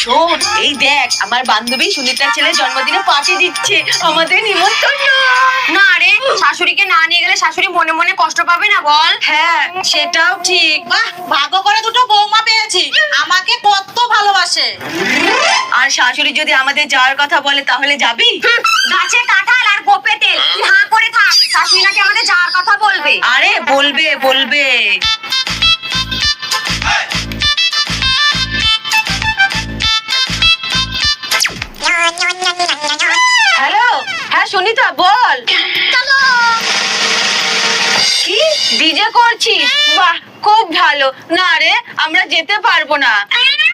শোন, এই দেখ আমার বান্ধবী সুনিতার ছেলে জন্মদিনে পার্টি দিচ্ছে, আমাদের নিমন্ত্রণ। না রে, শাশুড়িকে না নিয়ে গেলে শাশুড়ি মনে মনে কষ্ট পাবে না বল? হ্যাঁ সেটাও ঠিক। বাহ, ভাগ্য করে দুটো বৌমা পেয়েছি, আমাকে কত ভালোবাসে। আর শাশুড়ি যদি আমাদের যাওয়ার কথা বলে তাহলে যাবি? গাছে কাঁঠাল আর গোপে তেল, তুই হাঁ করে থাক। শাশুড়ি নাকি আমাদের যাওয়ার কথা বলবে। আরে বলবে বলবে। হ্যালো, হ্যাঁ সুনিতা বল। কি ডিজে করছিস? বাহ খুব ভালো। না রে আমরা যেতে পারবো না।